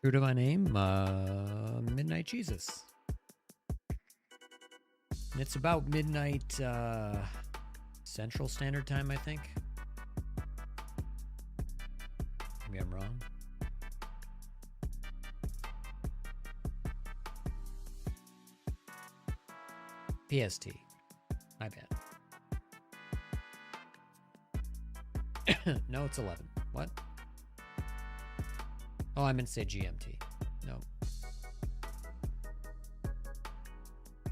True to my name, Midnight Jesus. And it's about midnight Central Standard Time, I think. Maybe I'm wrong. PST. My bad. No, it's 11. What? Oh, I meant to say GMT. No.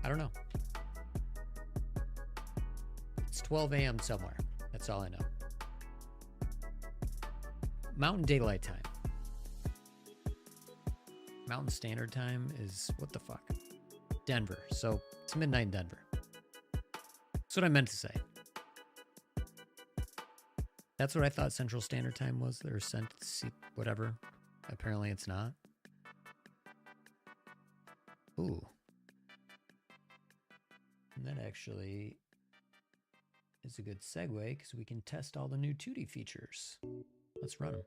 I don't know. It's 12 a.m. somewhere. That's all I know. Mountain Daylight Time. Mountain Standard Time is, what the fuck? Denver. So it's midnight in Denver. That's what I meant to say. That's what I thought Central Standard Time was. Or whatever. Apparently it's not. Ooh. And that actually is a good segue because we can test all the new 2D features. Let's run them.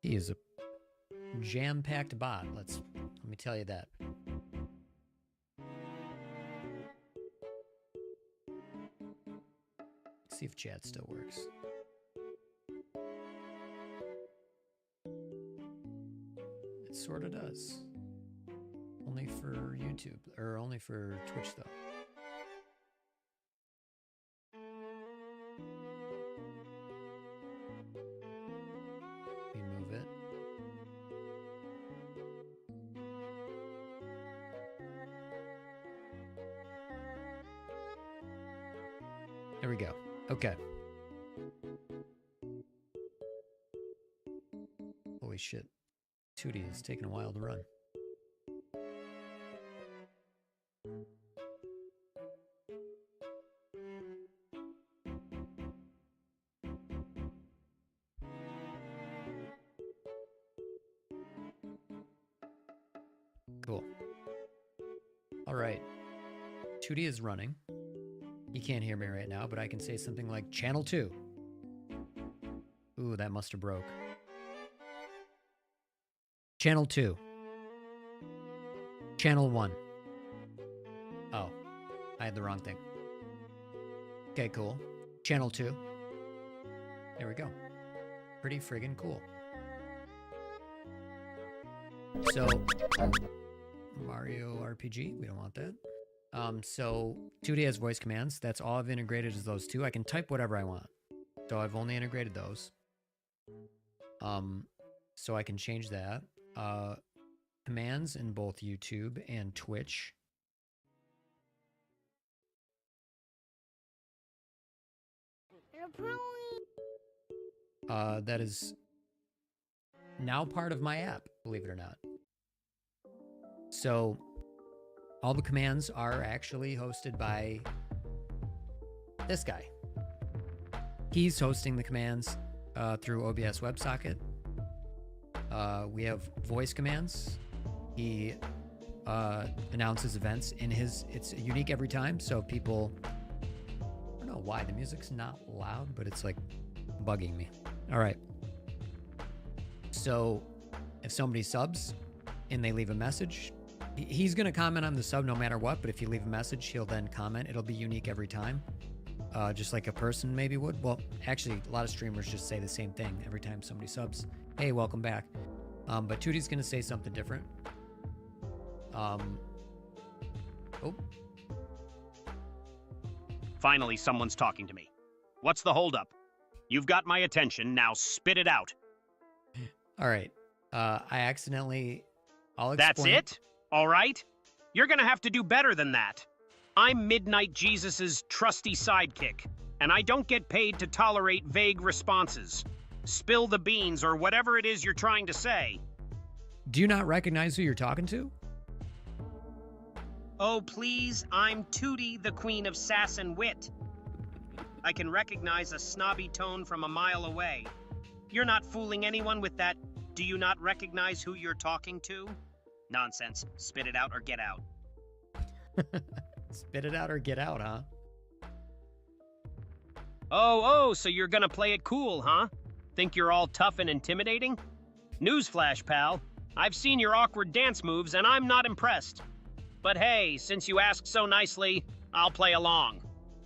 He is a jam-packed bot. Let me tell you that. See if chat still works. It sort of does. Only for YouTube, or only for Twitch though. Remove it. There we go. Okay. Holy shit. 2D is taking a while to run. Cool. All right. 2D is running. You can't hear me right now, but I can say something like channel 2. Ooh, that must have broke. Channel 2. Channel 1. Oh, I had the wrong thing. Okay, cool. Channel 2. There we go. Pretty friggin' cool. So, Mario RPG, we don't want that. So 2D has voice commands. That's all I've integrated is those two. I can type whatever I want. So I've only integrated those. So I can change that. Commands in both YouTube and Twitch. That is now part of my app, believe it or not. So all the commands are actually hosted by this guy. He's hosting the commands through OBS WebSocket. We have voice commands. He announces events in it's unique every time. So people, I don't know why the music's not loud, but it's like bugging me. All right. So if somebody subs and they leave a message, he's going to comment on the sub no matter what, but if you leave a message, he'll then comment. It'll be unique every time, just like a person maybe would. Well, actually, a lot of streamers just say the same thing every time somebody subs. Hey, welcome back. But 2D's going to say something different. Oh. Finally, someone's talking to me. What's the holdup? You've got my attention, now spit it out. All right. I accidentally... I'll explain. That's it? All right? You're gonna have to do better than that. I'm Midnight Jesus's trusty sidekick, and I don't get paid to tolerate vague responses. Spill the beans or whatever it is you're trying to say. Do you not recognize who you're talking to? Oh, please, I'm Tootie, the queen of sass and wit. I can recognize a snobby tone from a mile away. You're not fooling anyone with that, do you not recognize who you're talking to? Nonsense. Spit it out or get out. Spit it out or get out, huh? Oh, so you're gonna play it cool, huh? Think you're all tough and intimidating? Newsflash, pal. I've seen your awkward dance moves and I'm not impressed. But hey, since you asked so nicely, I'll play along.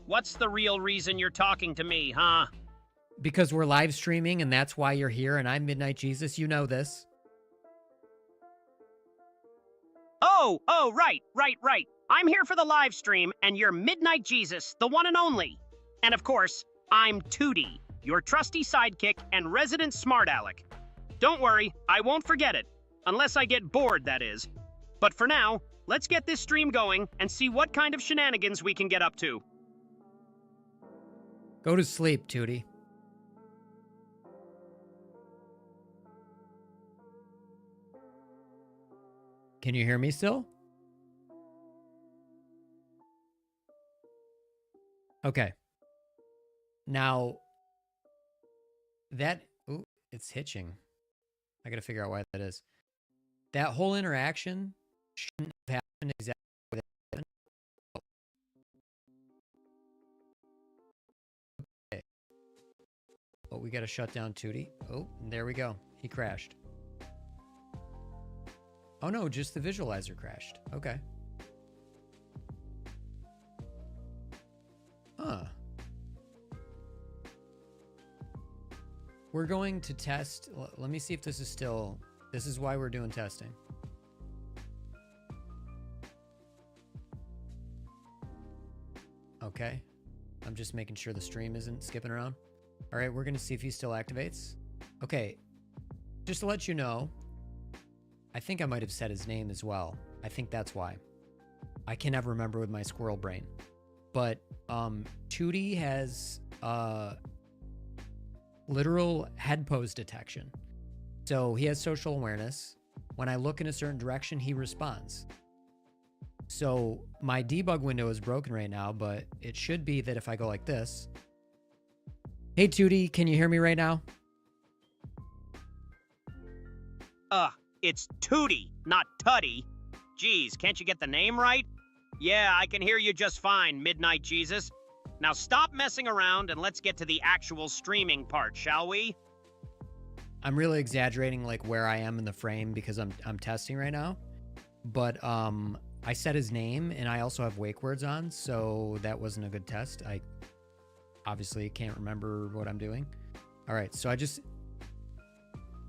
What's the real reason you're talking to me, huh? Because we're live streaming and that's why you're here, and I'm Midnight Jesus. You know this. Oh, right. I'm here for the live stream, and you're Midnight Jesus, the one and only. And of course, I'm Tootie, your trusty sidekick and resident smart aleck. Don't worry, I won't forget it. Unless I get bored, that is. But for now, let's get this stream going and see what kind of shenanigans we can get up to. Go to sleep, Tootie. Can you hear me still? Okay. Now, ooh, it's hitching. I gotta figure out why that is. That whole interaction shouldn't have happened exactly the way that happened. Okay. Oh, we gotta shut down Tootie. Oh, there we go. He crashed. Oh no, just the visualizer crashed. Okay. Huh. We're going to test. Let me see if this is still. This is why we're doing testing. Okay. I'm just making sure the stream isn't skipping around. All right, we're going to see if he still activates. Okay. Just to let you know, I think I might have said his name as well. I think that's why. I can never remember with my squirrel brain. But Tootie has literal head pose detection. So he has social awareness. When I look in a certain direction, he responds. So my debug window is broken right now, but it should be that if I go like this. Hey, Tootie, can you hear me right now? It's Tootie, not Tutty. Geez, can't you get the name right? Yeah, I can hear you just fine, Midnight Jesus. Now stop messing around and let's get to the actual streaming part, shall we? I'm really exaggerating like where I am in the frame because I'm testing right now. But I said his name and I also have wake words on, so that wasn't a good test. I obviously can't remember what I'm doing. All right, so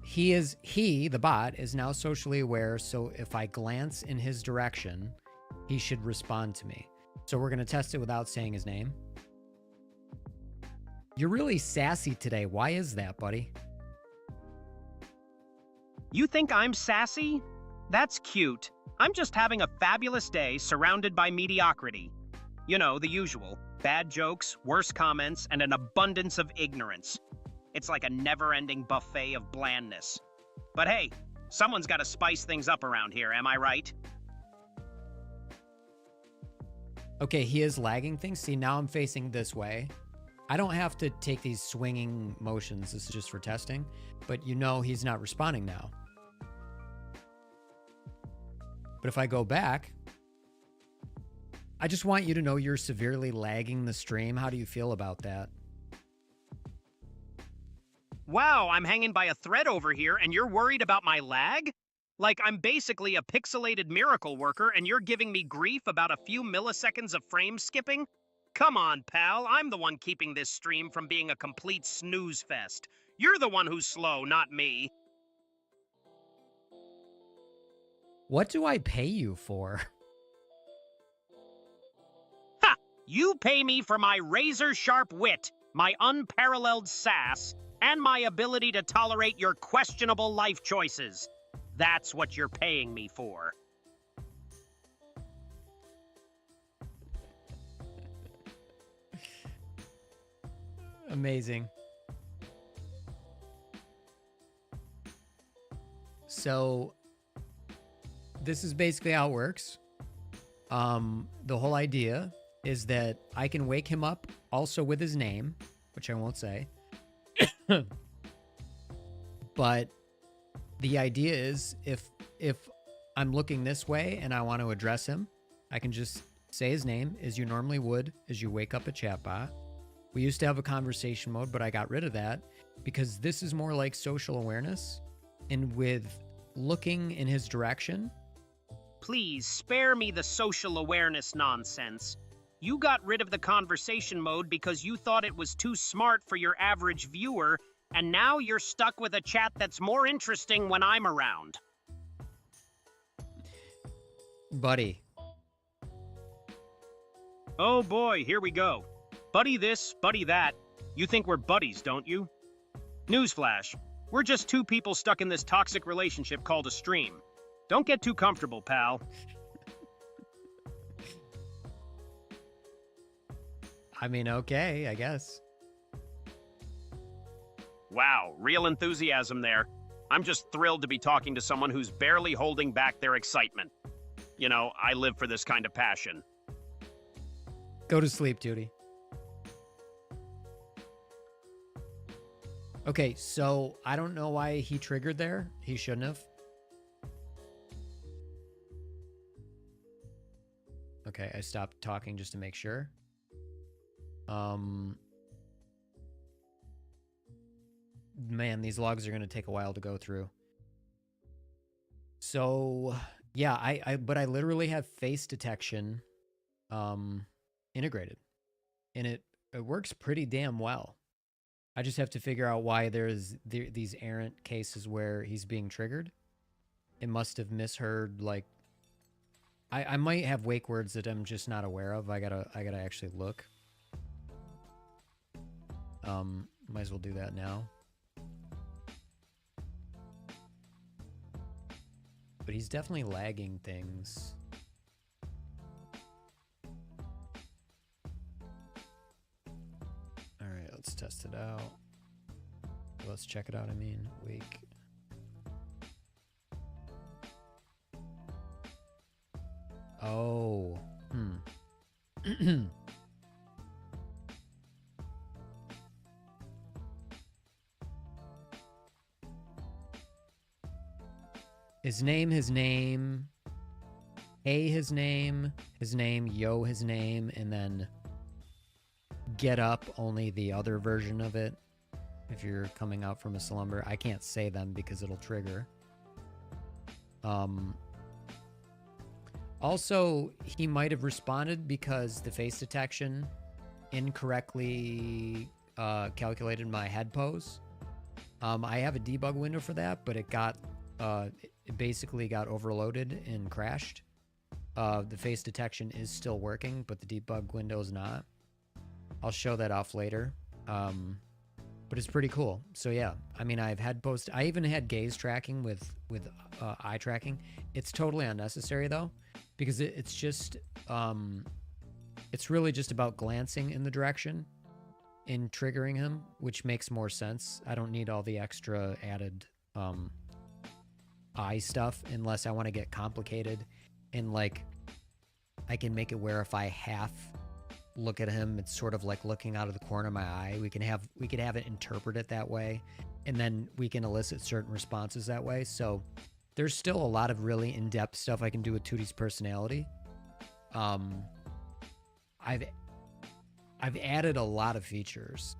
he, the bot, is now socially aware, so if I glance in his direction, he should respond to me. So we're going to test it without saying his name. You're really sassy today. Why is that, buddy? You think I'm sassy? That's cute. I'm just having a fabulous day surrounded by mediocrity. You know, the usual. Bad jokes, worse comments, and an abundance of ignorance. It's like a never-ending buffet of blandness. But hey, someone's got to spice things up around here, am I right? Okay, he is lagging things. See, now I'm facing this way. I don't have to take these swinging motions. This is just for testing. But you know he's not responding now. But if I go back, I just want you to know you're severely lagging the stream. How do you feel about that? Wow, I'm hanging by a thread over here and you're worried about my lag? Like I'm basically a pixelated miracle worker and you're giving me grief about a few milliseconds of frame skipping? Come on, pal, I'm the one keeping this stream from being a complete snooze fest. You're the one who's slow, not me. What do I pay you for? Ha! You pay me for my razor-sharp wit, my unparalleled sass, and my ability to tolerate your questionable life choices. That's what you're paying me for. Amazing. So this is basically how it works. The whole idea is that I can wake him up also with his name, which I won't say. But the idea is if I'm looking this way and I want to address him, I can just say his name as you normally would as you wake up a chatbot. We used to have a conversation mode, but I got rid of that because this is more like social awareness. And with looking in his direction. Please spare me the social awareness nonsense. You got rid of the conversation mode because you thought it was too smart for your average viewer, and now you're stuck with a chat that's more interesting when I'm around. Buddy. Oh boy, here we go. Buddy this, buddy that. You think we're buddies, don't you? Newsflash. We're just two people stuck in this toxic relationship called a stream. Don't get too comfortable, pal. I mean, okay, I guess. Wow, real enthusiasm there. I'm just thrilled to be talking to someone who's barely holding back their excitement. You know, I live for this kind of passion. Go to sleep, Judy. Okay, so I don't know why he triggered there. He shouldn't have. Okay, I stopped talking just to make sure. Man, these logs are going to take a while to go through. So, yeah, but I literally have face detection integrated. And it works pretty damn well. I just have to figure out why there's these errant cases where he's being triggered. It must have misheard, like, I might have wake words that I'm just not aware of. I gotta actually look. Might as well do that now. But he's definitely lagging things. All right, let's test it out. Let's check it out, I mean, wake. Oh, His name, hey, his name, yo, his name, and then get up, only the other version of it. If you're coming out from a slumber, I can't say them because it'll trigger. Also, he might have responded because the face detection incorrectly calculated my head pose. I have a debug window for that, but it basically got overloaded and crashed. The face detection is still working, but the debug window is not. I'll show that off later. But it's pretty cool. So yeah, I mean, I've had post. I even had gaze tracking with eye tracking. It's totally unnecessary though, because it's just it's really just about glancing in the direction and triggering him, which makes more sense. I don't need all the extra added eye stuff unless I want to get complicated, and like I can make it where if I half look at him, it's sort of like looking out of the corner of my eye. We could have it interpret it that way, and then we can elicit certain responses that way. So there's still a lot of really in-depth stuff I can do with Tootie's personality. I've added a lot of features.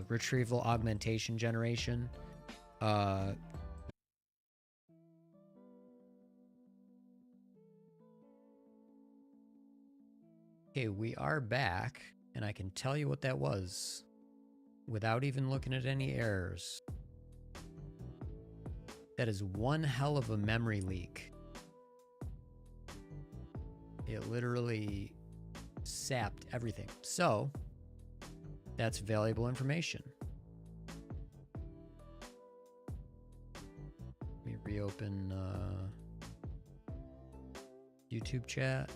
Retrieval augmentation generation. Okay, we are back, and I can tell you what that was without even looking at any errors. That is one hell of a memory leak. It literally sapped everything. So, that's valuable information. Let me reopen YouTube chat.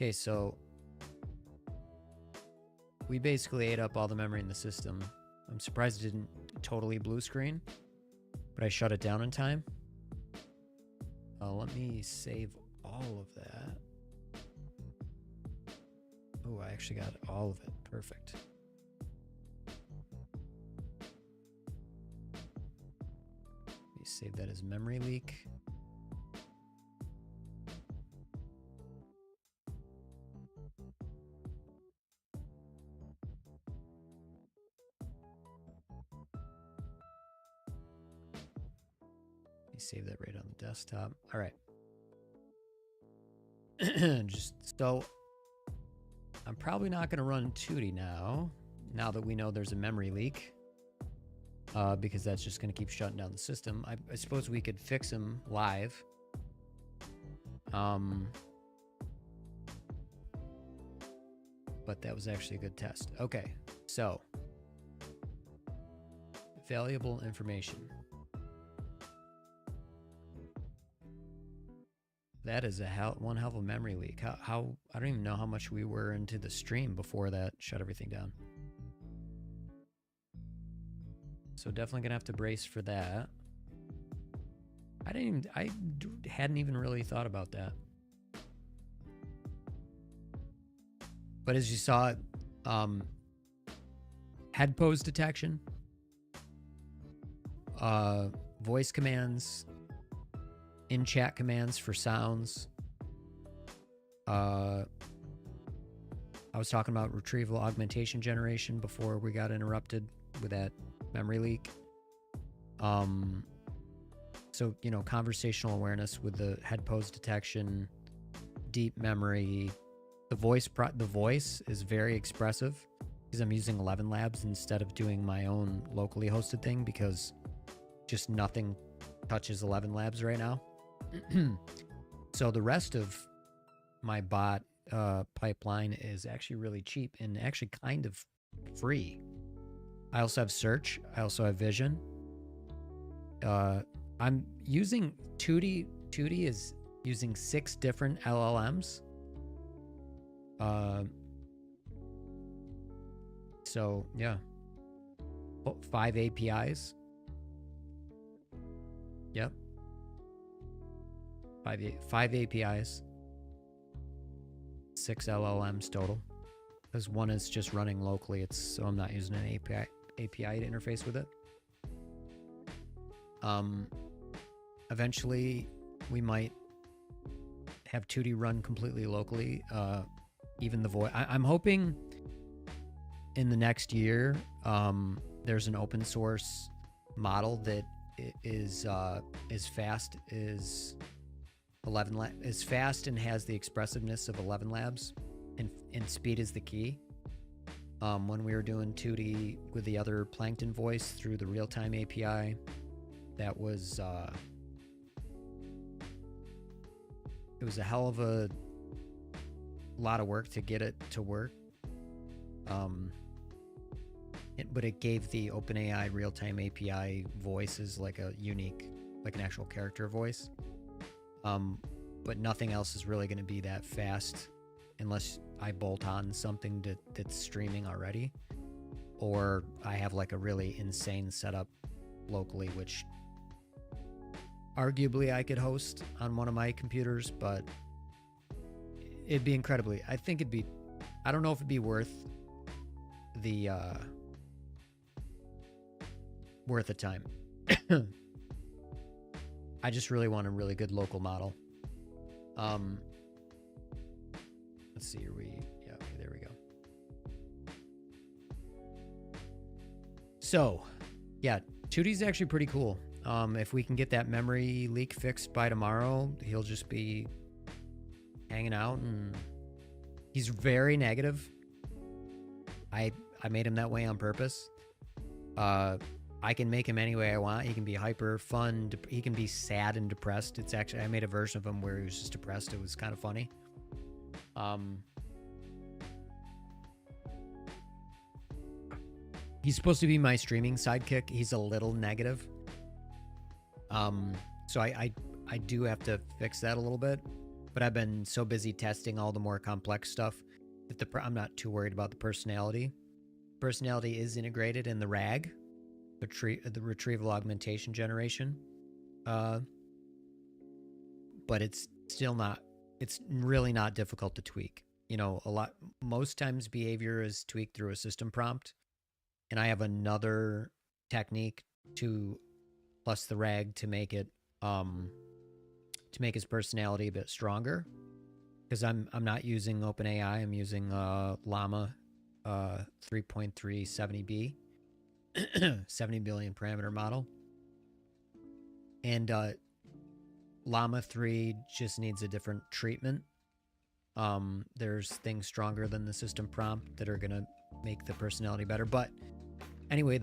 Okay, so we basically ate up all the memory in the system. I'm surprised it didn't totally blue screen, but I shut it down in time. Let me save all of that. Oh, I actually got all of it. Perfect. Let me save that as memory leak. save that right on the desktop. All right. Just so I'm probably not going to run Tootie now that we know there's a memory leak, because that's just going to keep shutting down the system. I suppose we could fix him live. But that was actually a good test. Okay, so valuable information. That is one hell of a memory leak. How I don't even know how much we were into the stream before that shut everything down. So definitely gonna have to brace for that. I hadn't even really thought about that. But as you saw, head pose detection, voice commands, in-chat commands for sounds. I was talking about retrieval augmentation generation before we got interrupted with that memory leak. So, you know, conversational awareness with the head pose detection, deep memory. The voice is very expressive because I'm using 11 Labs instead of doing my own locally hosted thing, because just nothing touches 11 Labs right now. So the rest of my bot pipeline is actually really cheap and actually kind of free. I also have search. I also have vision. I'm using Tootie. Tootie is using 6 different LLMs. So yeah, 5 APIs. Yep. 5 APIs. 6 LLMs total. Because one is just running locally. So I'm not using an API to interface with it. Eventually we might have Tootie run completely locally. Even the voice. I'm hoping in the next year, there's an open source model that is fast as 11 is fast and has the expressiveness of 11 Labs, and speed is the key. When we were doing Tootie with the other Plankton voice through the real-time API, that was it was a hell of a lot of work to get it to work. But it gave the OpenAI real-time API voices like a unique, like an actual character voice. But nothing else is really going to be that fast unless I bolt on something that's streaming already, or I have like a really insane setup locally, which arguably I could host on one of my computers, but it'd be incredibly, I think it'd be, I don't know if it'd be worth the time. I just really want a really good local model. Let's see, okay, there we go. So, yeah, Tootie's actually pretty cool. If we can get that memory leak fixed by tomorrow, he'll just be hanging out, and he's very negative. I made him that way on purpose. I can make him any way I want. He can be hyper fun. He can be sad and depressed. It's actually, I made a version of him where he was just depressed. It was kind of funny. He's supposed to be my streaming sidekick. He's a little negative. So I do have to fix that a little bit, but I've been so busy testing all the more complex stuff that I'm not too worried about the personality. Personality is integrated in the RAG, the retrieval augmentation generation. But it's still not, it's really not difficult to tweak. You know, most times behavior is tweaked through a system prompt. And I have another technique plus the RAG to make it, to make his personality a bit stronger. Because I'm not using OpenAI, I'm using Llama 3.370B, 70 billion parameter model. And Llama 3 just needs a different treatment. There's things stronger than the system prompt that are gonna make the personality better. But anyway,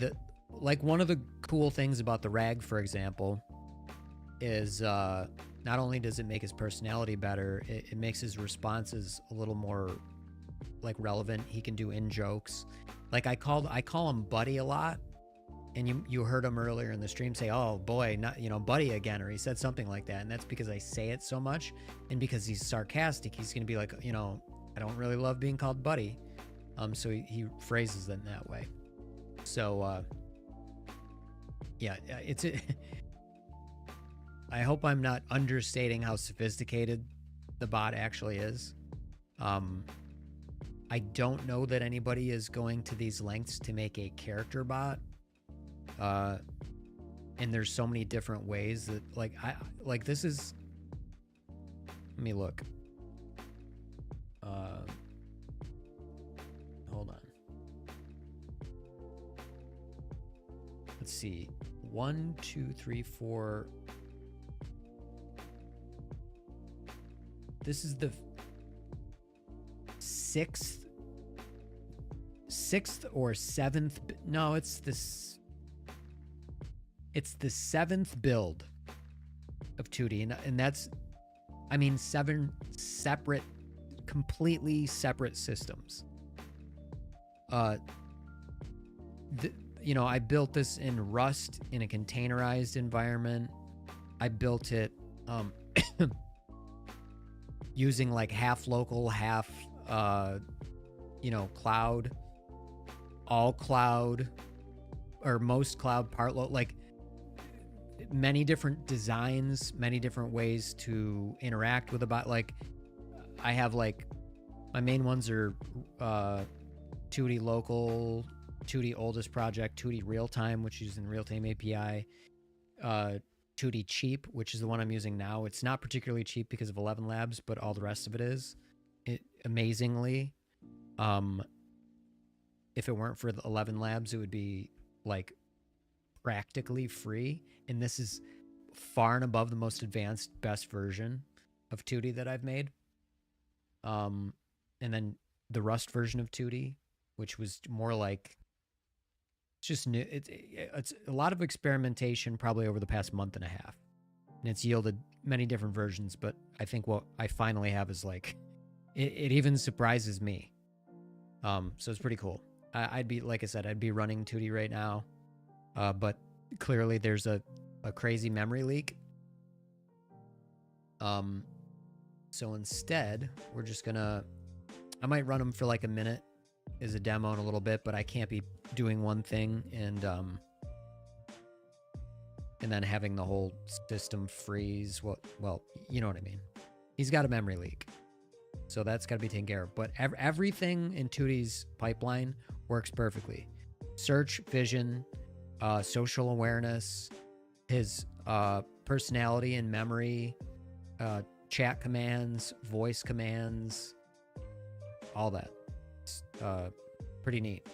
like one of the cool things about the RAG, for example, is not only does it make his personality better, it makes his responses a little more like relevant. He can do in jokes. Like I call him Buddy a lot, and you heard him earlier in the stream say, "Oh boy, not Buddy again," or he said something like that, and that's because I say it so much, and because he's sarcastic, he's gonna be like, I don't really love being called Buddy, so he phrases it in that way. So yeah, it's I hope I'm not understating how sophisticated the bot actually is. I don't know that anybody is going to these lengths to make a character bot. And there's so many different ways that like this is, let me look. Hold on. Let's see. 1, 2, 3, 4. This is the sixth or seventh. No, it's the seventh build of 2D, and that's, I mean, 7 separate, completely separate systems. I built this in Rust in a containerized environment. I built it using like half local, half cloud, all cloud, or most cloud, part local, like many different designs, many different ways to interact with a bot. Like I have like my main ones are 2D local, 2D oldest project, 2D real time, which is in real time API, 2D cheap, which is the one I'm using now. It's not particularly cheap because of 11 Labs, but all the rest of it is. Amazingly, if it weren't for the 11 Labs, it would be like practically free. And this is far and above the most advanced, best version of 2D that I've made. And then the Rust version of 2D, which was more like, it's just new. It's a lot of experimentation probably over the past month and a half. And it's yielded many different versions, but I think what I finally have is like, it even surprises me. So it's pretty cool. I'd be, like I said, I'd be running 2D right now. But clearly there's a crazy memory leak. So instead, we're just gonna, I might run them for like a minute as a demo in a little bit, but I can't be doing one thing and then having the whole system freeze. Well, you know what I mean. He's got a memory leak, so that's got to be taken care of. But everything in 2D's pipeline works perfectly. Search, vision, social awareness, his personality and memory, chat commands, voice commands, all that. It's pretty neat.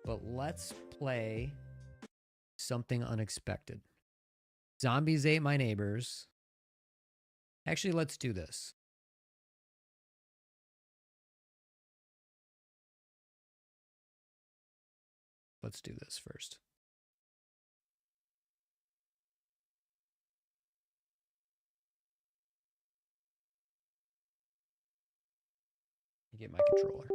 But let's play something unexpected. Zombies ate my neighbors. Actually, let's do this. Let's do this first. Get my controller.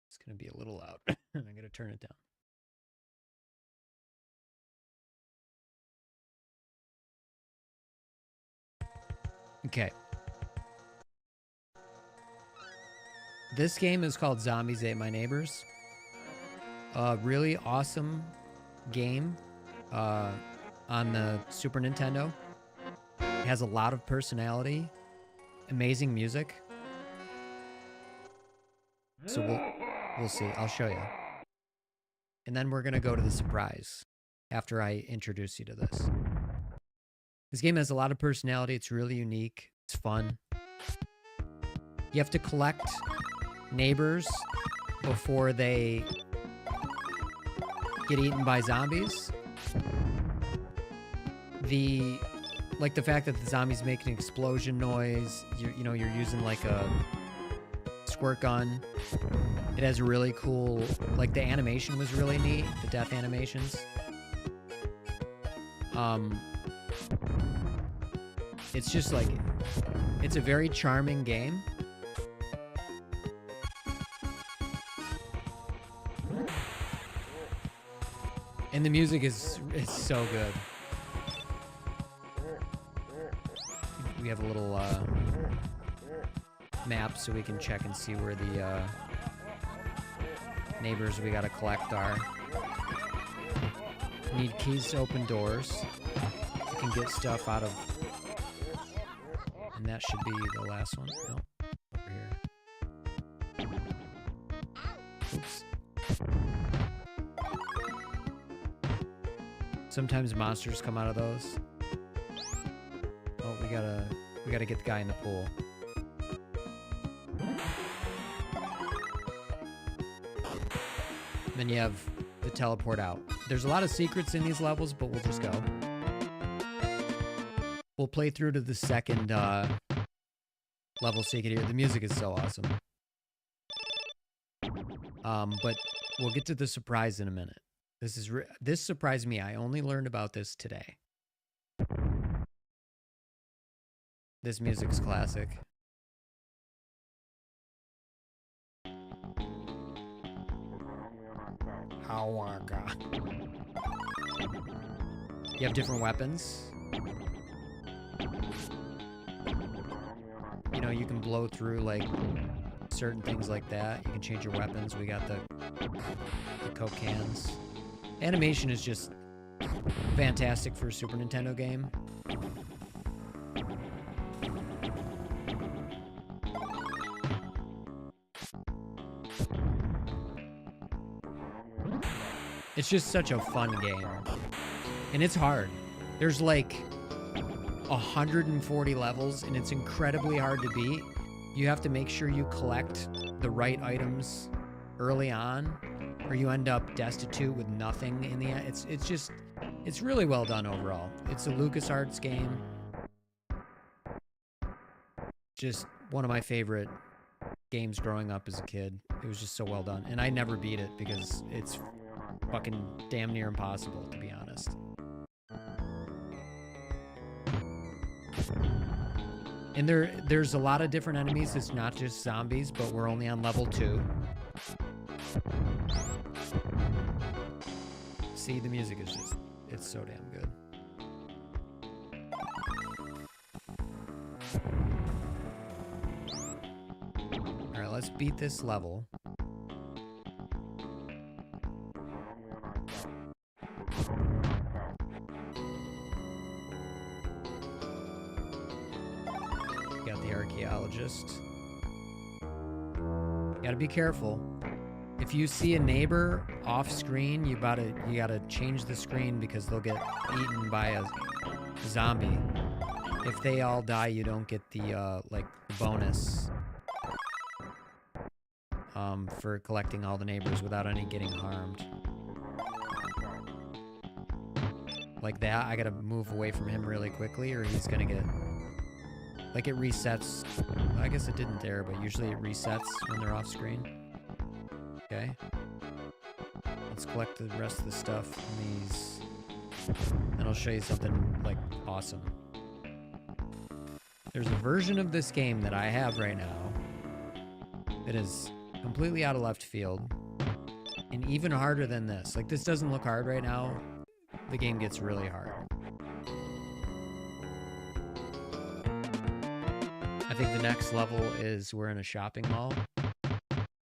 It's going to be a little loud. I'm going to turn it down. Okay. This game is called Zombies Ate My Neighbors. Really awesome game on the Super Nintendo. It has a lot of personality, amazing music. So we'll see. I'll show you. And then we're going to go to the surprise after I introduce you to this. This game has a lot of personality. It's really unique. It's fun. You have to collect neighbors before they get eaten by zombies. Like the fact that the zombies make an explosion noise, you're using like a squirt gun. It has a really cool, like the animation was really neat, the death animations. It's just like, it's a very charming game. And the music is so good. We have a little map so we can check and see where the neighbors we gotta collect are. Need keys to open doors. You can get stuff out of... And that should be the last one. No, over here. Oops. Sometimes monsters come out of those. Oh, we gotta get the guy in the pool. Then you have the teleport out. There's a lot of secrets in these levels, but we'll just go. We'll play through to the second level so you can hear. The music is so awesome. But we'll get to the surprise in a minute. This surprised me. I only learned about this today. This music's classic. Oh my god. You have different weapons. You know, you can blow through like certain things like that. You can change your weapons. We got the Coke cans. Animation is just fantastic for a Super Nintendo game. It's just such a fun game. And it's hard. There's like 140 levels and it's incredibly hard to beat. You have to make sure you collect the right items early on or you end up destitute with nothing in the end. It's really well done overall. It's a LucasArts game. Just one of my favorite games growing up as a kid. It was just so well done. And I never beat it because it's fucking damn near impossible, to be honest. And there's a lot of different enemies. It's not just zombies, but we're only on level 2. See, the music is just, it's so damn good. All right, let's beat this level. Got the archaeologist. Gotta be careful. If you see a neighbor off screen, you gotta change the screen because they'll get eaten by a zombie. If they all die, you don't get the like the bonus for collecting all the neighbors without any getting harmed. Like that, I gotta move away from him really quickly or he's gonna get... Like it resets. I guess it didn't there, but usually it resets when they're off screen. Okay. Let's collect the rest of the stuff in these. And I'll show you something like awesome. There's a version of this game that I have right now that is completely out of left field and even harder than this. Like this doesn't look hard right now. The game gets really hard. I think the next level is we're in a shopping mall.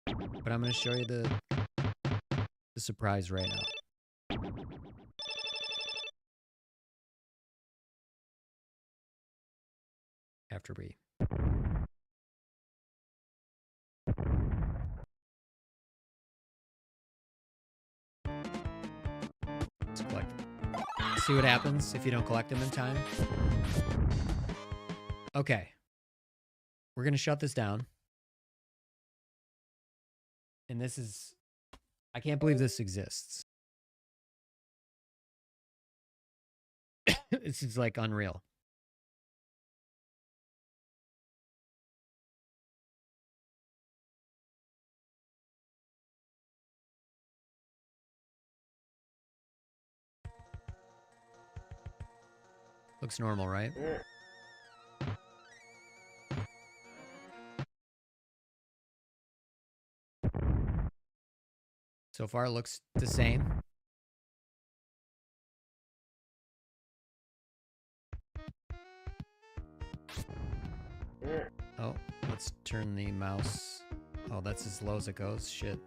But I'm going to show you the surprise right now. After we... Let's collect See what happens if you don't collect them in time. Okay. We're going to shut this down. And this is... I can't believe this exists. This is like unreal. Looks normal, right? So far, it looks the same. Oh, let's turn the mouse. Oh, that's as low as it goes. Shit.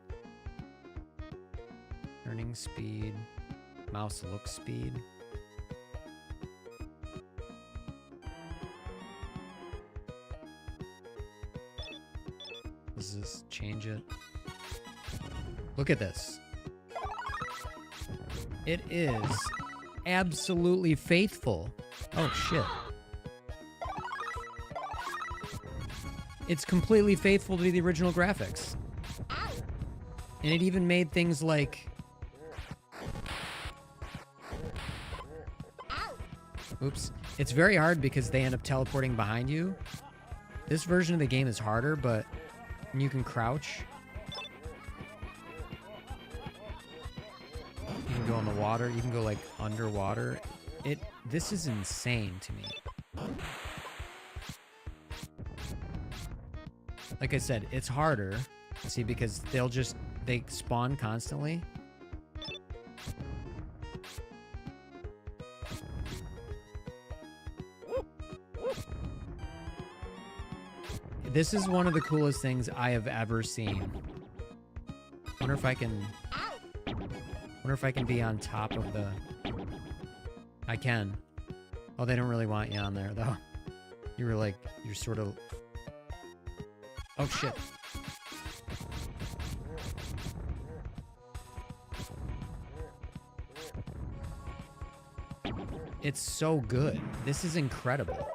Turning speed. Mouse look speed. Does this change it? Look at this. It is absolutely faithful. Oh, shit. It's completely faithful to the original graphics. And it even made things like... Oops. It's very hard because they end up teleporting behind you. This version of the game is harder, but you can crouch. You can go in the water. You can go, like, underwater. This is insane to me. Like I said, it's harder. See, because they spawn constantly. This is one of the coolest things I have ever seen. Wonder if I can be on top of the... I can. Oh, they don't really want you on there, though. You're sort of... Oh, shit. It's so good. This is incredible.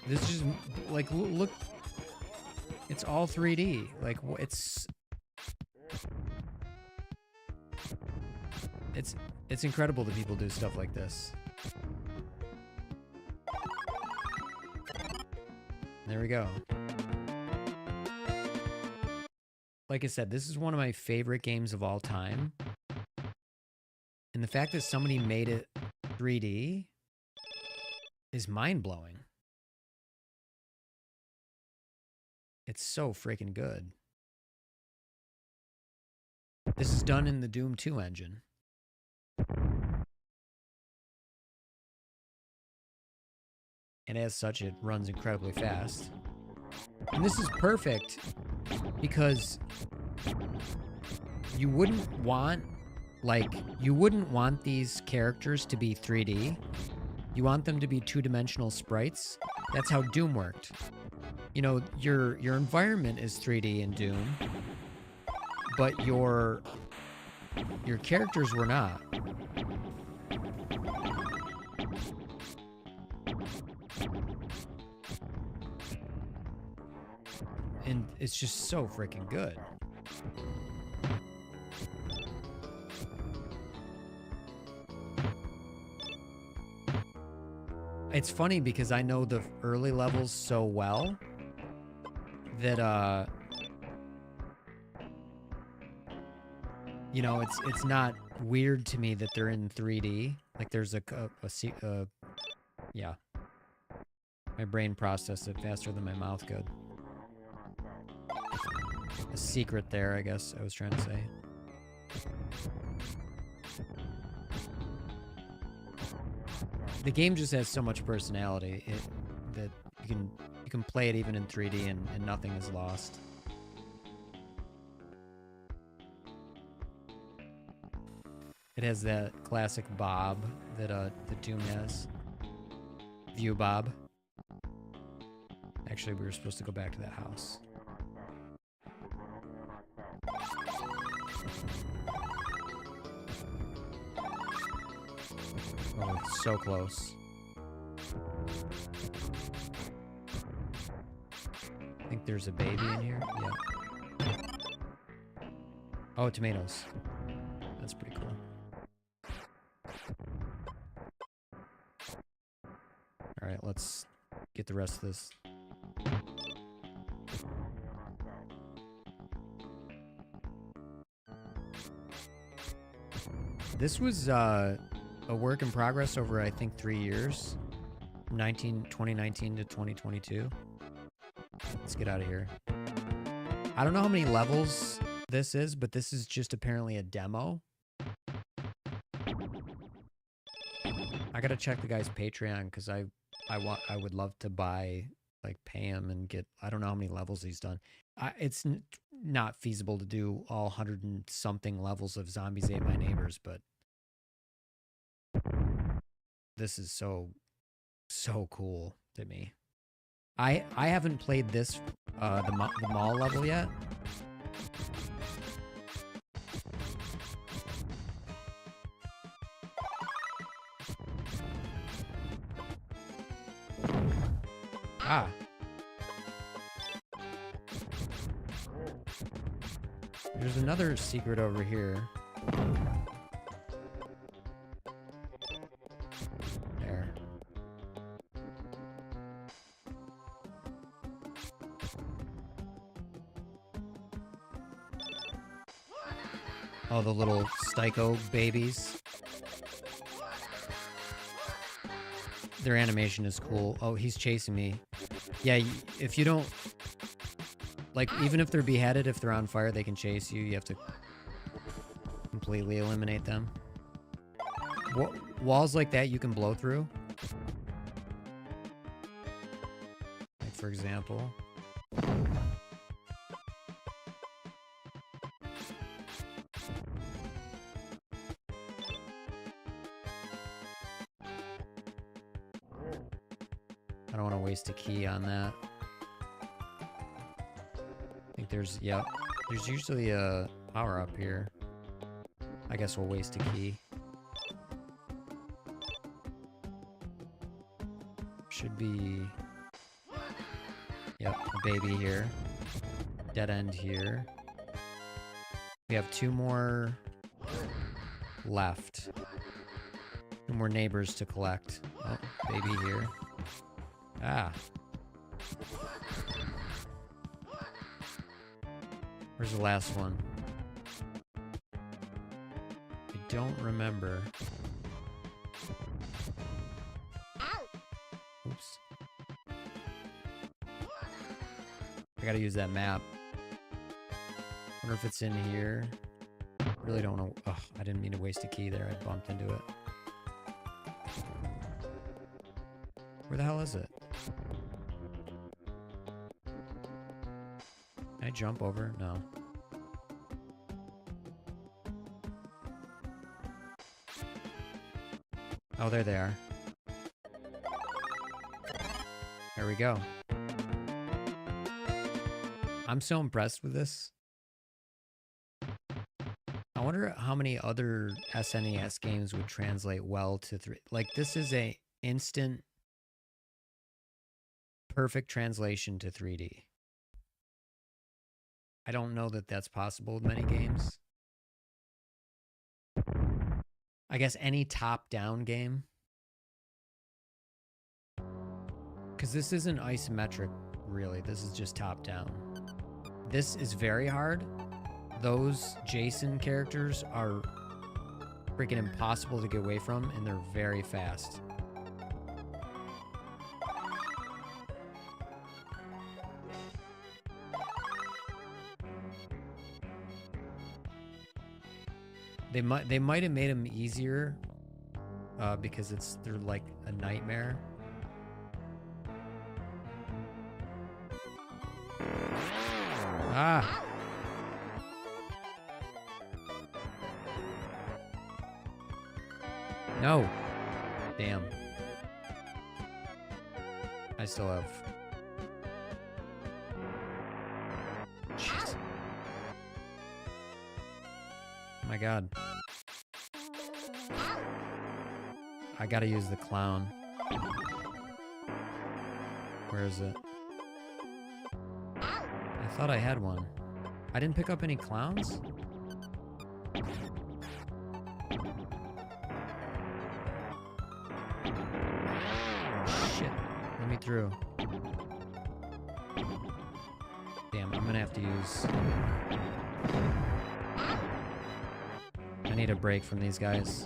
This is like, look, it's all 3D. Like, it's incredible that people do stuff like this. There we go. Like I said, this is one of my favorite games of all time. And the fact that somebody made it 3D is mind-blowing. It's so freaking good. This is done in the Doom 2 engine. And as such, it runs incredibly fast. And this is perfect because you wouldn't want these characters to be 3D. You want them to be two-dimensional sprites. That's how Doom worked. You know, your environment is 3D in Doom, but your characters were not. And it's just so freaking good. It's funny because I know the early levels so well that you know, it's not weird to me that they're in 3D. Like there's yeah. My brain processed it faster than my mouth could. A secret there, I guess I was trying to say. The game just has so much personality that you can play it even in 3D and nothing is lost. It has that classic bob that the Doom has. View bob. Actually, we were supposed to go back to that house. Oh, it's so close. I think there's a baby in here. Yeah. Oh, tomatoes. That's pretty cool. All right, let's get the rest of this. This was a work in progress over, I think, 3 years. 2019 to 2022. Let's get out of here. I don't know how many levels this is, but this is just apparently a demo. I gotta check the guy's Patreon because I would love to buy, like, pay him and get. I don't know how many levels he's done. It's not feasible to do all 100 and something levels of Zombies Ate My Neighbors, but this is so cool to me. I haven't played this the mall level yet. Ah. There's another secret over here. There. Oh, the little Styko babies. Their animation is cool. Oh, he's chasing me. Yeah, if you don't... Like, even if they're beheaded, if they're on fire, they can chase you. You have to completely eliminate them. Walls like that you can blow through. Like, for example. I don't want to waste a key on that. I think there's, yep. There's usually a power up here. I guess we'll waste a key. Should be, yep, a baby here. Dead end here. We have 2 more left. 2 more neighbors to collect. Oh, baby here. Ah. Where's the last one? I don't remember. Oops. I gotta use that map. Wonder if it's in here. Really don't know. Oh, I didn't mean to waste a key there. I bumped into it. Where the hell is it? Can I jump over? No. Oh, there they are. There we go. I'm so impressed with this. I wonder how many other SNES games would translate well to 3. Like, this is a instant, perfect translation to 3D. I don't know that that's possible with many games. I guess any top-down game. Because this isn't isometric, really. This is just top-down. This is very hard. Those Jason characters are freaking impossible to get away from, and they're very fast. They might have made them easier because they're like a nightmare. Ah. No. Damn. I still have Shit. Oh my god. I gotta use the clown. Where is it? I thought I had one. I didn't pick up any clowns? Shit. Let me through. Damn, I'm gonna have to use... I need a break from these guys.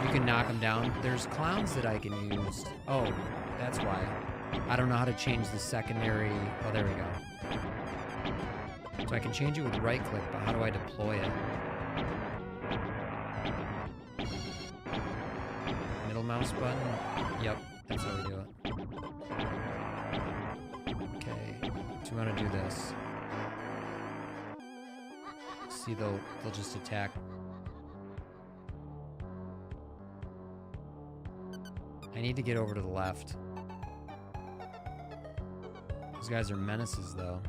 You can knock them down. There's clowns that I can use. Oh, that's why. I don't know how to change the secondary... Oh, there we go. So I can change it with right click, but how do I deploy it? Middle mouse button? Yep, that's how we do it. Okay, so we want to do this. See, they'll just attack. I need to get over to the left. These guys are menaces, though.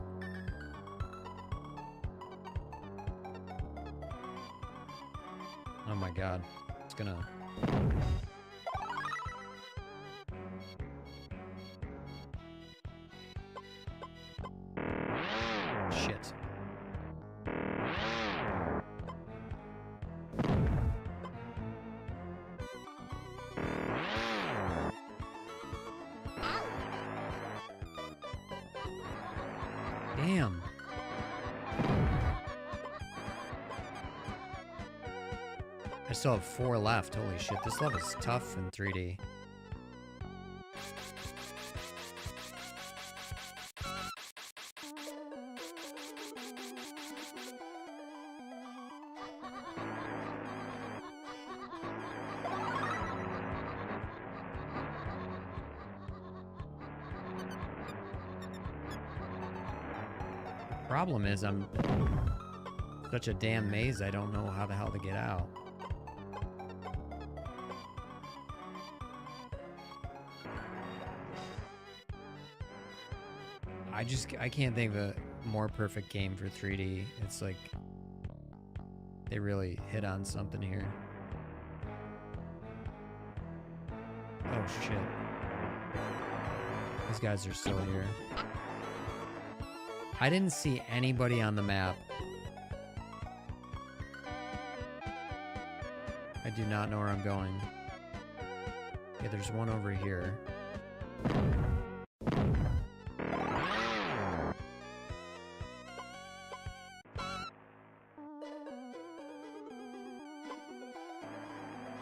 Oh my god. It's gonna... Shit. Damn. I still have 4 left. Holy shit, this level is tough in 3D. Problem is, I'm such a damn maze, I don't know how the hell to get out. I can't think of a more perfect game for 3D. It's like, they really hit on something here. Oh shit. These guys are still here. I didn't see anybody on the map. I do not know where I'm going. Okay, there's one over here.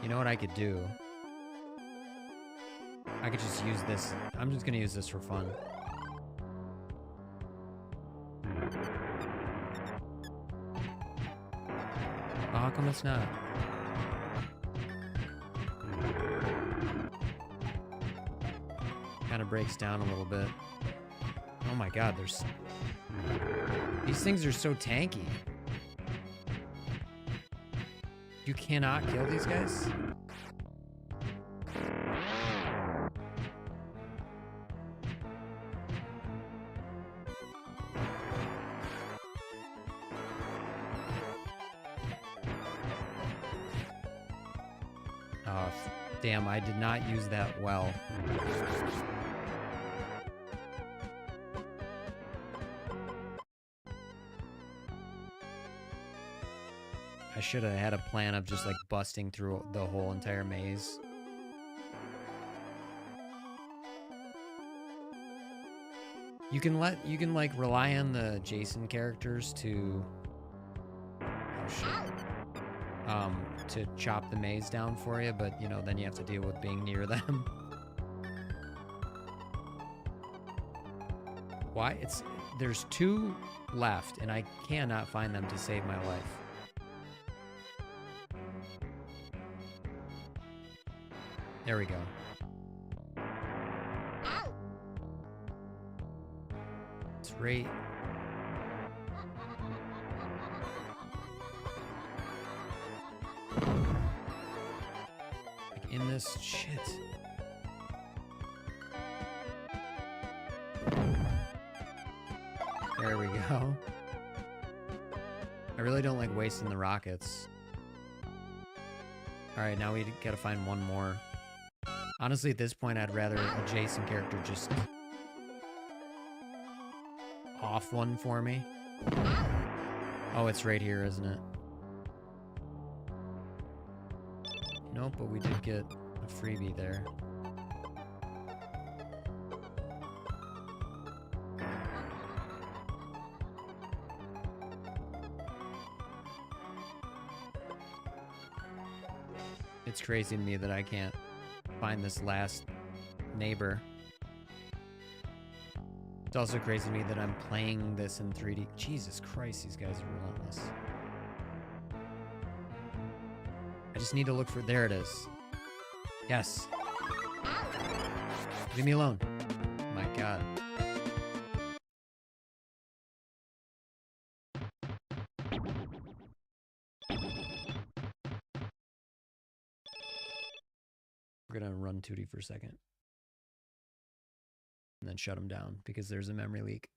You know what I could do? I could just use this. I'm just gonna use this for fun. Oh, how come it's not? Kind of breaks down a little bit. Oh my god, there's... These things are so tanky. You cannot kill these guys? Oh, damn, I did not use that well. I should have had a plan of just like busting through the whole entire maze. You can like rely on the Jason characters to to chop the maze down for you, but you know, then you have to deal with being near them. Why? There's 2 left and I cannot find them to save my life. There we go. It's right. in this shit. There we go. I really don't like wasting the rockets. Alright, now we gotta find one more. Honestly, at this point, I'd rather a Jason character just off one for me. Oh, it's right here, isn't it? Nope, but we did get a freebie there. It's crazy to me that I can't find this last neighbor. It's also crazy to me that I'm playing this in 3D. Jesus Christ, these guys are relentless. I just need to look for... There it is. Yes. Leave me alone. Oh my God. We're gonna run 2D for a second. And then shut him down because there's a memory leak.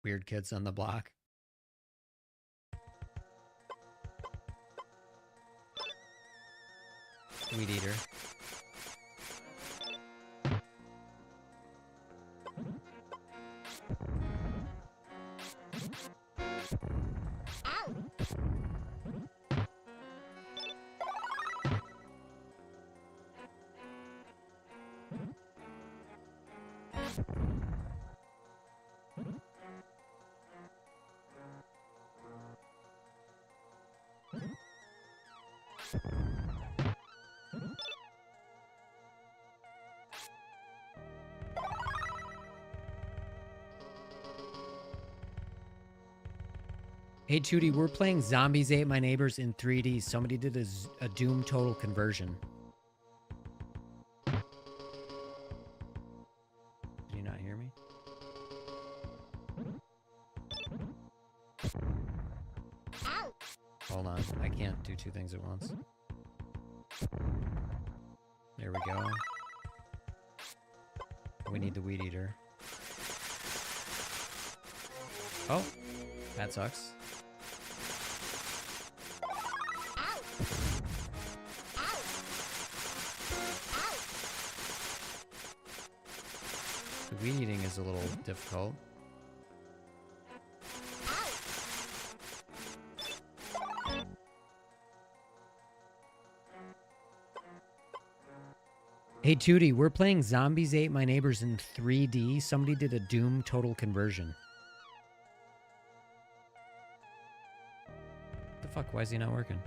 Weird kids on the block. Weed eater. Hey, Tootie, we're playing Zombies Ate My Neighbors in 3D. Somebody did a Doom total conversion. Did you not hear me? Hold on. I can't do two things at once. There we go. We need the weed eater. Oh, that sucks. The weed eating is a little difficult. Hey, Tootie, we're playing Zombies Ate My Neighbors in 3D. Somebody did a Doom total conversion. What the fuck? Why is he not working?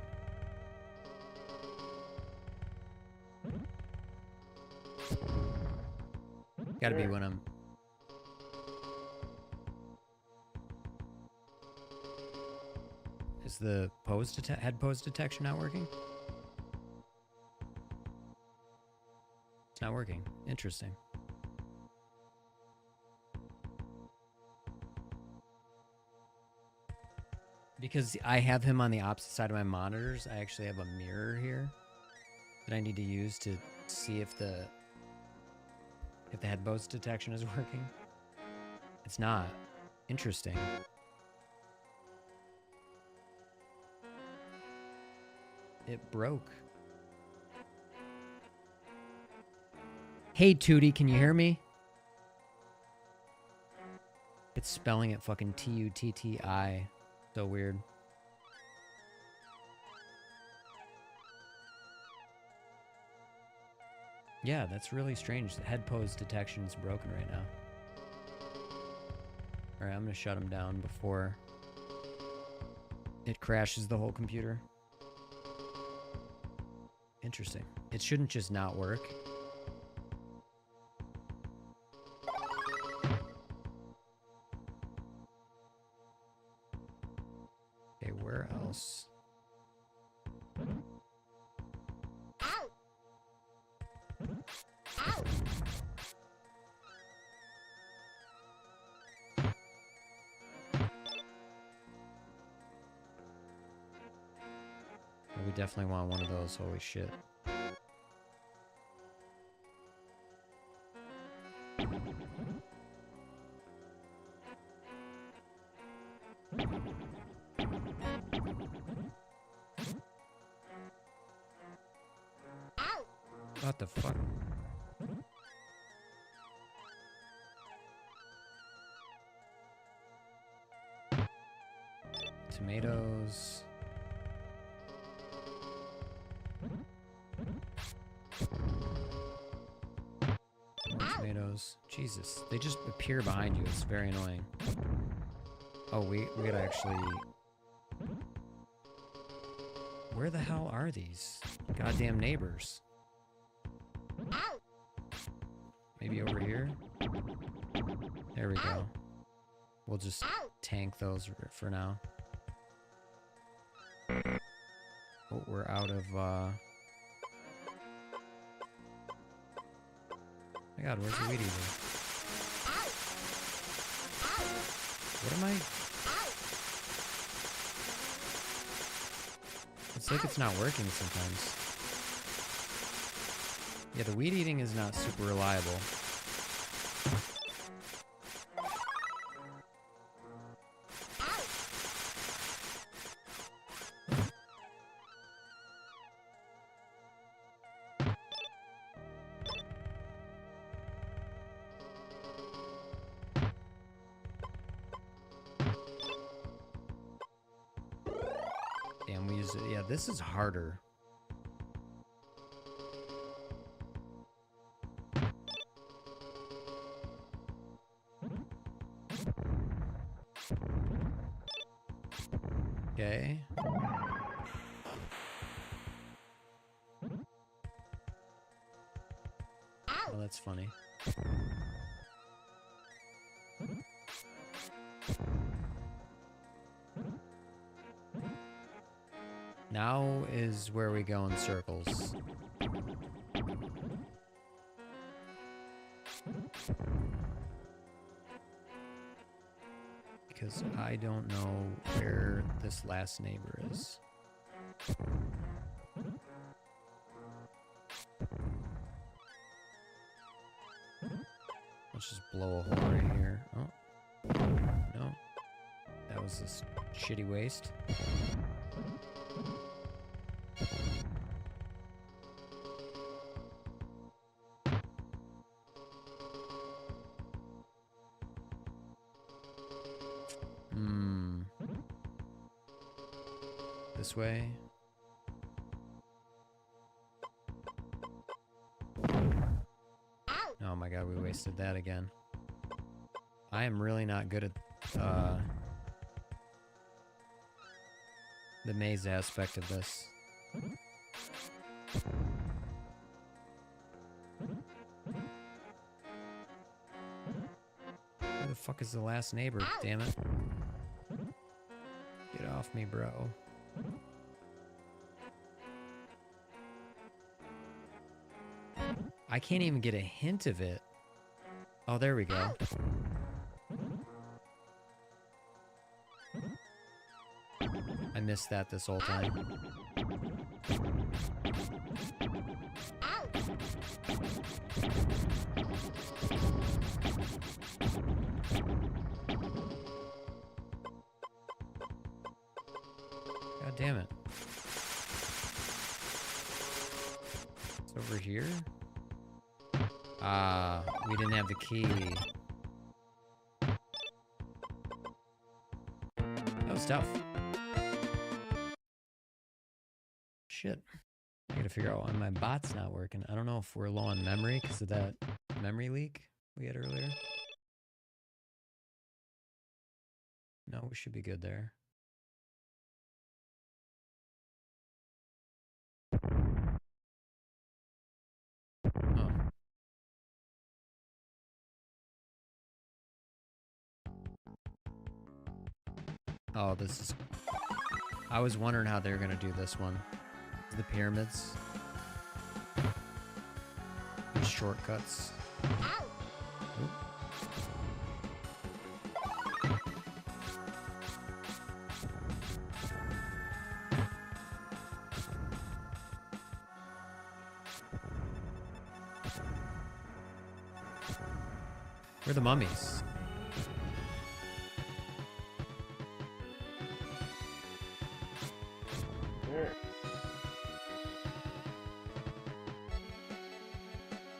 Gotta be when I'm... Is the head pose detection not working? It's not working. Interesting. Because I have him on the opposite side of my monitors, I actually have a mirror here that I need to use to see if the head pose detection is working. It's not. Interesting. It broke. Hey, Tootie, can you hear me? It's spelling it fucking T-U-T-T-I. So weird. Yeah, that's really strange. The head pose detection is broken right now. Alright, I'm gonna shut him down before it crashes the whole computer. Interesting. It shouldn't just not work. Okay, where else? we definitely want one of those. Holy shit. What the fuck? Tomatoes. More tomatoes. Jesus, they just appear behind you. It's very annoying. Oh, we gotta actually... Where the hell are these goddamn neighbors? Maybe over here? There we go. We'll just tank those for now. Oh, we're out of, my god, where's the weed eater? What am I... It's like it's not working sometimes. Yeah, the weed eating is not super reliable. Damn, we use it. Yeah, this is harder. Okay. Oh, that's funny. Now is where we go in circles. Because I don't know where this last neighbor is. Let's just blow a hole right here. Oh. No. That was this shitty waste. This way. Oh my god, we wasted that again. I am really not good at the maze aspect of this. Where the fuck is the last neighbor? Damn it. Get off me, bro. I can't even get a hint of it. Oh, there we go. I missed that this whole time. God damn it. It's over here? Ah, we didn't have the key. That was tough. Shit. I gotta figure out why my bot's not working. I don't know if we're low on memory because of that memory leak we had earlier. No, we should be good there. Oh. Oh, this is... I was wondering how they were gonna do this one. The pyramids. These shortcuts. Oop. Where are the mummies?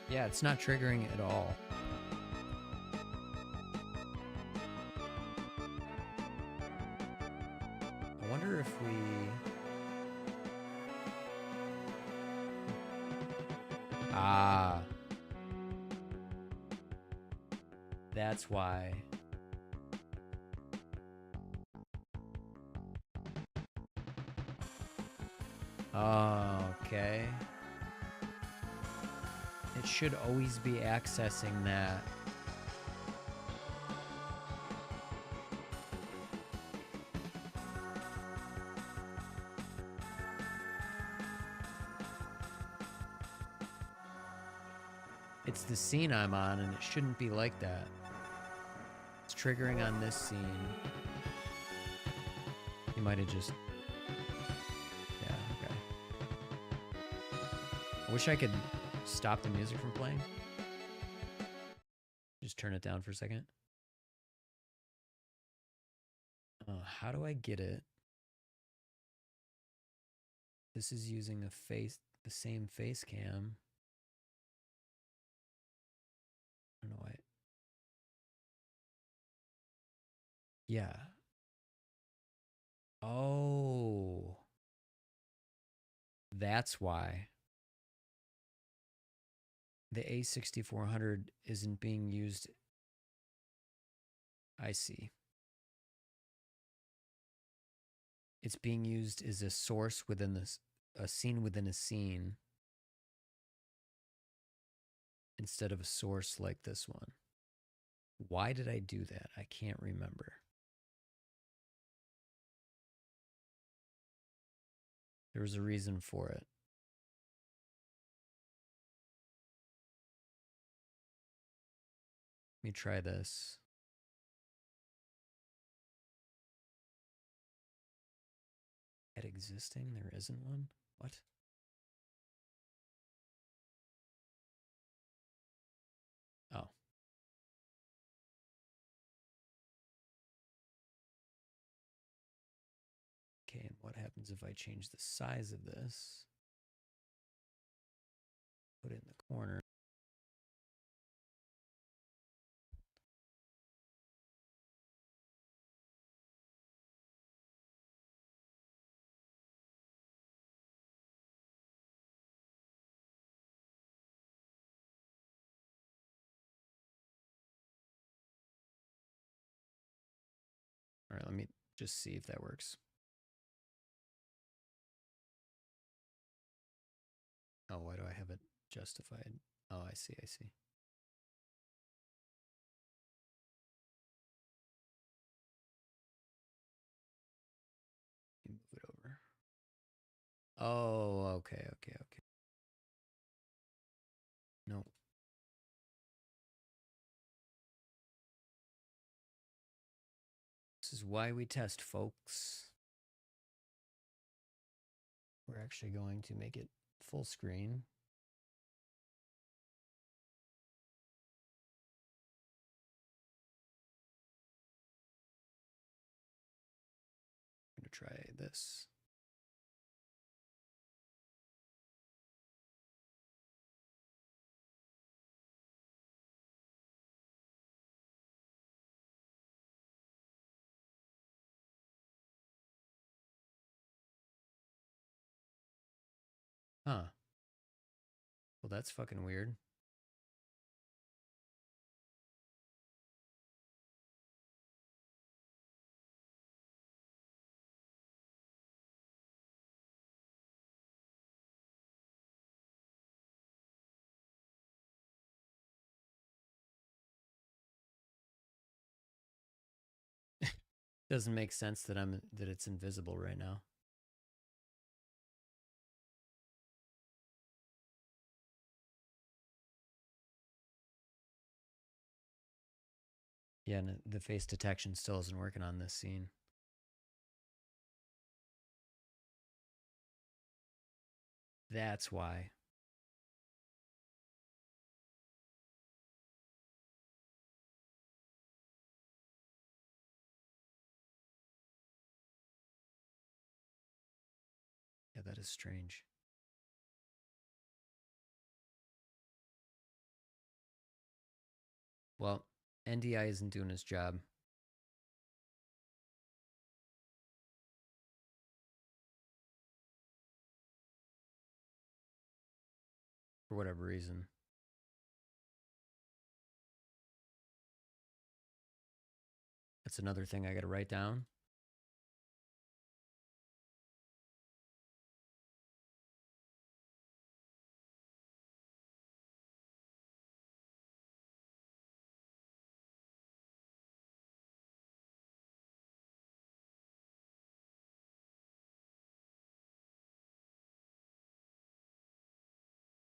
Yeah, it's not triggering at all. I wonder if we... Ah. That's why. Oh, okay. It should always be accessing that. It's the scene I'm on, and it shouldn't be like that. It's triggering on this scene. You might have just... Yeah, okay. I wish I could stop the music from playing. Just turn it down for a second. How do I get it? This is using the same face cam. I don't know why. Yeah. Oh. That's why. The A6400 isn't being used. I see. It's being used as a source within this, a scene within a scene, instead of a source like this one. Why did I do that? I can't remember. There was a reason for it. Let me try this. At existing, there isn't one? What? Oh. Okay, and what happens if I change the size of this? Put it in the corner. All right, let me just see if that works. Oh, why do I have it justified? Oh, I see, I see. Let me move it over. Oh, okay, okay, okay. No. This is why we test, folks. We're actually going to make it full screen. I'm going to try this. Huh. Well, that's fucking weird. Doesn't make sense that it's invisible right now. Yeah, and the face detection still isn't working on this scene. That's why. is strange. Well, NDI isn't doing his job. For whatever reason. That's another thing I got to write down.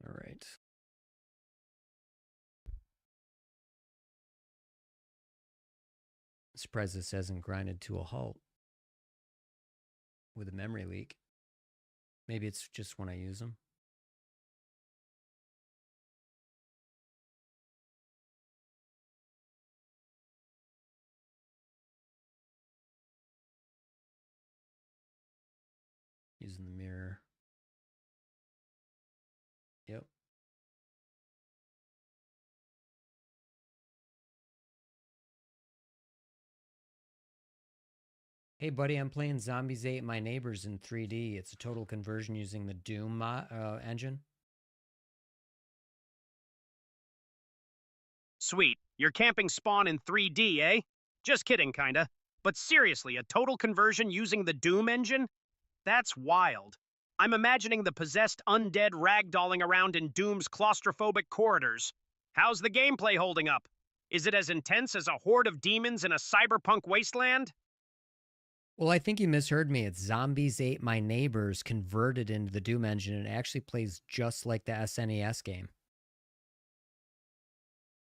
All right. Surprised this hasn't grinded to a halt with a memory leak. Maybe it's just when I use them. Using the mirror. Yep. Hey, buddy, I'm playing Zombies Ate My Neighbors in 3D. It's a total conversion using the Doom engine. Sweet. You're camping Spawn in 3D, eh? Just kidding, kinda. But seriously, a total conversion using the Doom engine? That's wild. I'm imagining the possessed undead ragdolling around in Doom's claustrophobic corridors. How's the gameplay holding up? Is it as intense as a horde of demons in a cyberpunk wasteland? Well, I think you misheard me. It's Zombies Ate My Neighbors converted into the Doom engine, and it actually plays just like the SNES game.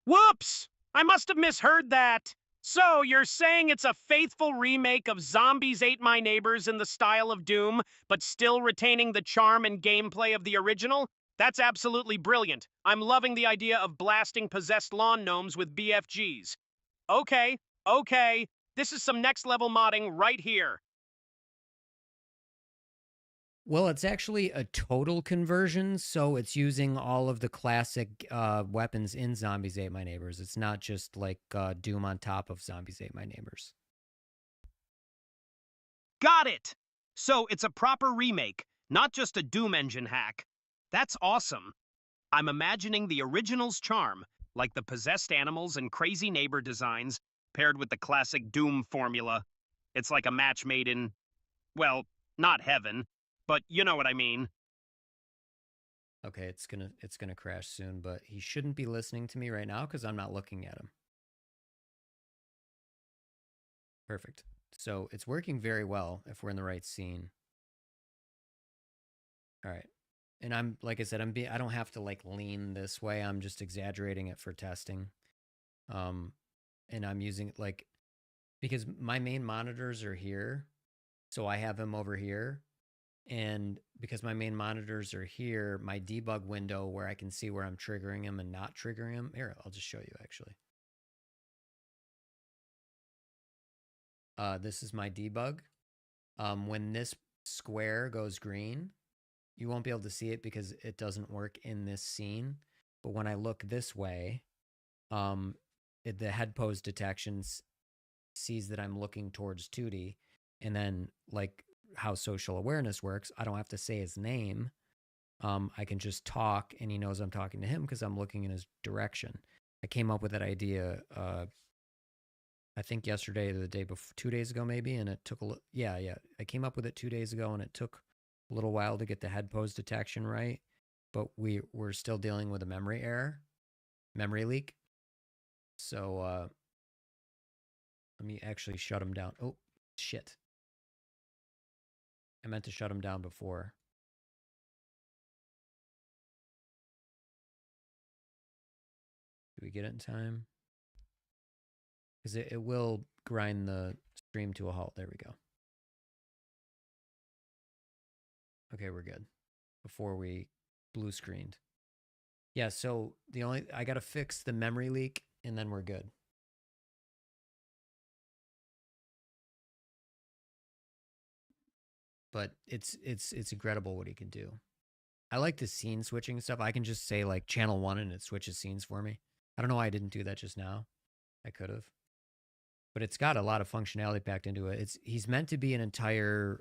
Whoops! I must have misheard that. So, you're saying it's a faithful remake of Zombies Ate My Neighbors in the style of Doom, but still retaining the charm and gameplay of the original? That's absolutely brilliant. I'm loving the idea of blasting possessed lawn gnomes with BFGs. Okay. This is some next level modding right here. Well, it's actually a total conversion, so it's using all of the classic weapons in Zombies Ate My Neighbors. It's not just like Doom on top of Zombies Ate My Neighbors. Got it! So, it's a proper remake, not just a Doom engine hack. That's awesome. I'm imagining the original's charm, like the possessed animals and crazy neighbor designs, paired with the classic Doom formula. It's like a match made in, well, not heaven, but you know what I mean. Okay, it's gonna crash soon, but he shouldn't be listening to me right now because I'm not looking at him. Perfect. So it's working very well if we're in the right scene. All right. And I'm, like I said, I don't have to like lean this way. I'm just exaggerating it for testing. And I'm using it like, because my main monitors are here. So I have him over here. And because my main monitors are here, my debug window where I can see where I'm triggering him and not triggering him. Here, I'll just show you actually. This is my debug. When this square goes green, you won't be able to see it because it doesn't work in this scene. But when I look this way, the head pose detection sees that I'm looking towards Tootie. And then like how social awareness works, I don't have to say his name. I can just talk and he knows I'm talking to him because I'm looking in his direction. I came up with that idea, I think yesterday or the day before, 2 days ago maybe, and it took yeah. I came up with it 2 days ago and it took a little while to get the head pose detection right, but we're still dealing with a memory error, memory leak. So let me actually shut him down. Oh, shit. I meant to shut him down before. Do we get it in time? Because it will grind the stream to a halt. There we go. Okay, we're good. Before we blue screened. Yeah, so I got to fix the memory leak and then we're good. but it's incredible what he can do. I like the scene switching stuff. I can just say like channel 1 and it switches scenes for me. I don't know why I didn't do that just now. I could have. But it's got a lot of functionality packed into it. He's meant to be an entire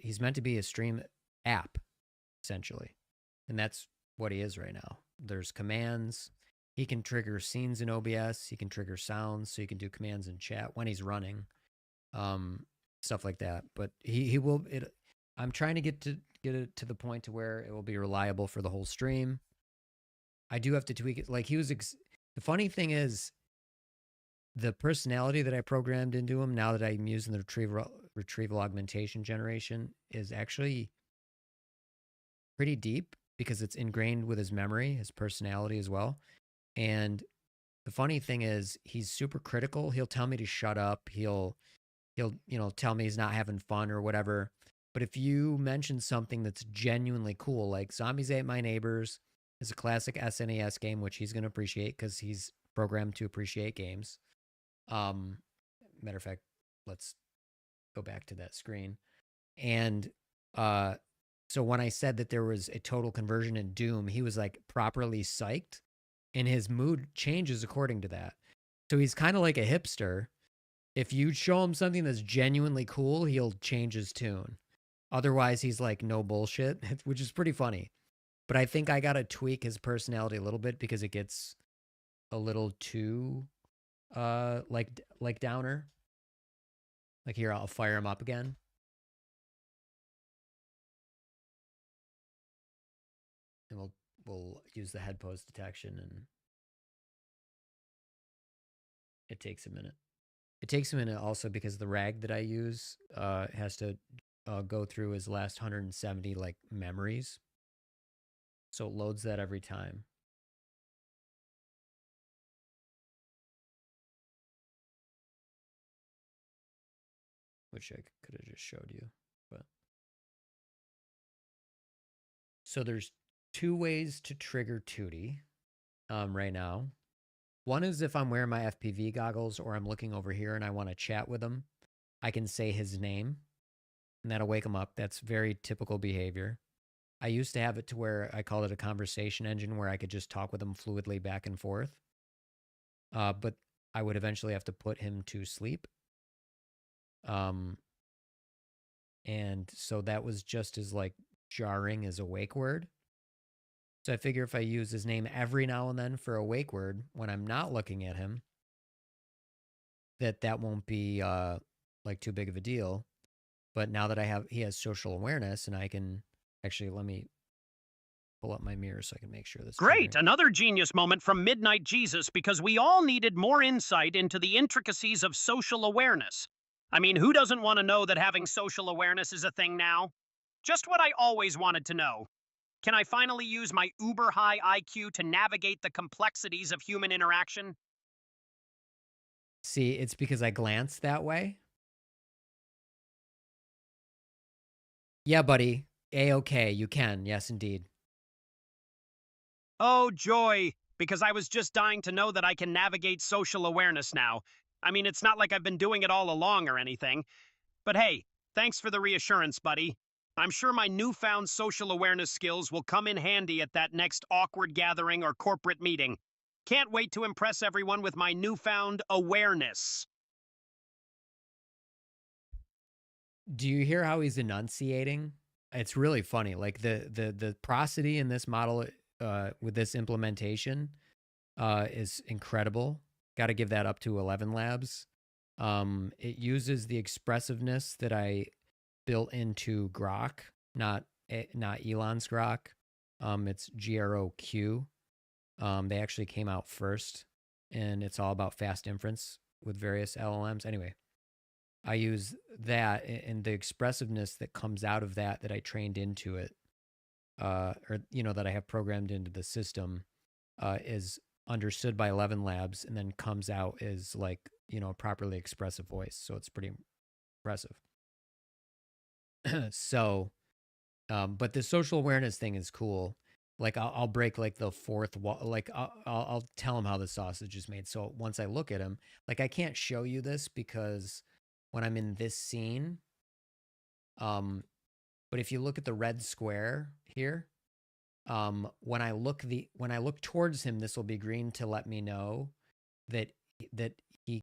he's meant to be a stream app essentially. And that's what he is right now. There's commands. He can trigger scenes in OBS. He can trigger sounds, so you can do commands in chat when he's running, stuff like that. But he will. I'm trying to get it to the point to where it will be reliable for the whole stream. I do have to tweak it. Like he was. The funny thing is, the personality that I programmed into him, now that I'm using the retrieval augmentation generation, is actually pretty deep because it's ingrained with his memory, his personality as well. And the funny thing is, he's super critical. He'll tell me to shut up. He'll tell me he's not having fun or whatever. But if you mention something that's genuinely cool, like Zombies Ate My Neighbors is a classic SNES game, which he's going to appreciate because he's programmed to appreciate games. Matter of fact, let's go back to that screen. And so when I said that there was a total conversion in Doom, he was like properly psyched, and his mood changes according to that. So he's kind of like a hipster. If you show him something that's genuinely cool, he'll change his tune. Otherwise, he's like, no bullshit, which is pretty funny. But I think I got to tweak his personality a little bit because it gets a little too, like downer. Like here, I'll fire him up again. And we'll use the head pose detection, and it takes a minute. It takes a minute also because the rag that I use has to go through his last 170 like memories. So it loads that every time. Which I could have just showed you. But so there's 2 ways to trigger Tootie right now. One is if I'm wearing my FPV goggles or I'm looking over here and I want to chat with him, I can say his name and that'll wake him up. That's very typical behavior. I used to have it to where I called it a conversation engine where I could just talk with him fluidly back and forth. But I would eventually have to put him to sleep. And so that was just as like jarring as a wake word. So I figure if I use his name every now and then for a wake word when I'm not looking at him, that won't be like too big of a deal. But now that he has social awareness, and I can actually, let me pull up my mirror so I can make sure this. Great, another genius moment from Midnight Jesus, because we all needed more insight into the intricacies of social awareness. I mean, who doesn't want to know that having social awareness is a thing now? Just what I always wanted to know. Can I finally use my uber-high IQ to navigate the complexities of human interaction? See, it's because I glanced that way. Yeah, buddy. A-okay, you can. Yes, indeed. Oh, joy, because I was just dying to know that I can navigate social awareness now. I mean, it's not like I've been doing it all along or anything. But hey, thanks for the reassurance, buddy. I'm sure my newfound social awareness skills will come in handy at that next awkward gathering or corporate meeting. Can't wait to impress everyone with my newfound awareness. Do you hear how he's enunciating? It's really funny. Like the prosody in this model with this implementation is incredible. Got to give that up to 11 Labs. It uses the expressiveness that I built into Grok, not Elon's Grok. It's GROQ. They actually came out first, and it's all about fast inference with various LLMs. Anyway, I use that, and the expressiveness that comes out of that I trained into it, or that I have programmed into the system, is understood by 11 Labs, and then comes out as like a properly expressive voice. So it's pretty impressive. So, but the social awareness thing is cool. Like I'll break like the fourth wall. Like I'll tell him how the sausage is made. So once I look at him, like I can't show you this because when I'm in this scene, But if you look at the red square here, when I look towards him, this will be green to let me know that